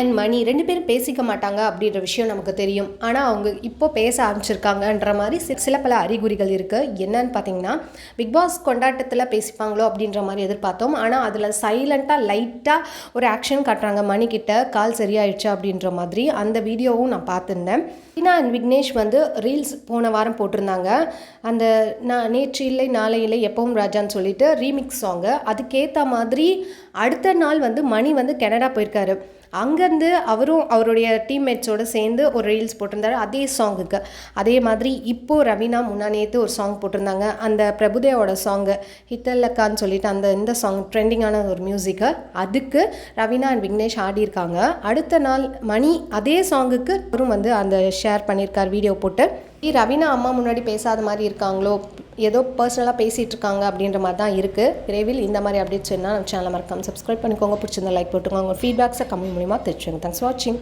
And money 2 பேரும் பேசிக்க மாட்டாங்க அப்படின்ற விஷயம் நமக்கு தெரியும். ஆனால் அவங்க இப்போ பேச ஆரம்பிச்சிருக்காங்கன்ற மாதிரி சில பல அறிகுறிகள் இருக்குது. என்னன்னு பார்த்தீங்கன்னா, பிக் பாஸ் கொண்டாட்டத்தில் பேசிப்பாங்களோ அப்படின்ற மாதிரி எதிர்பார்த்தோம். ஆனால் அதில் சைலண்ட்டாக லைட்டாக ஒரு ஆக்ஷன் காட்டுறாங்க. மணிக்கிட்ட கால் சரியாயிடுச்சு அப்படின்ற மாதிரி அந்த வீடியோவும் நான் பார்த்துருந்தேன். ரவீனா அண்ட் விக்னேஷ் வந்து ரீல்ஸ் போன வாரம் போட்டிருந்தாங்க. அந்த நேற்று இல்லை நாளை இல்லை எப்பவும் ராஜான்னு சொல்லிட்டு ரீமிக்ஸ் சாங்கு. அதுக்கேற்ற மாதிரி அடுத்த நாள் வந்து மணி வந்து கனடா போயிருக்காரு. அங்கேருந்து அவரும் அவருடைய டீம்மேட்ஸோடு சேர்ந்து ஒரு ரீல்ஸ் போட்டிருந்தாரு அதே சாங்குக்கு. அதே மாதிரி இப்போது ரவீனா நேற்று ஒரு சாங் போட்டிருந்தாங்க. அந்த பிரபுதேவோட சாங்கு ஹிட்டல்லக்கான்னு சொல்லிட்டு இந்த சாங் ட்ரெண்டிங்கான ஒரு மியூசிக்கு. அதுக்கு ரவீனா அண்ட் விக்னேஷ் ஆடியிருக்காங்க. அடுத்த நாள் மணி அதே சாங்குக்கு அவரும் வந்து அந்த ஷேர் பண்ணியிருக்கார் வீடியோ போட்டு. ரவீனா அம்மா முன்னாடி பேசாத மாதிரி இருக்காங்களோ, ஏதோ பர்சனலாக பேசிகிட்டு இருக்காங்க அப்படின்ற மாதிரி தான் இருக்குது. விரைவில் இந்த மாதிரி அப்டேட்ஸ் வேணும்னா நம்ம சேனலை மறக்காம சப்ஸ்கிரைப் பண்ணிக்கோங்க. பிடிச்சிருந்தா லைக் போட்டுக்கோங்க. உங்கள் ஃபீட்பேக்ஸை கமெண்ட் மூலிமா தெரிவிச்சுங்க. தேங்க்ஸ் ஃபார் வாட்சிங்.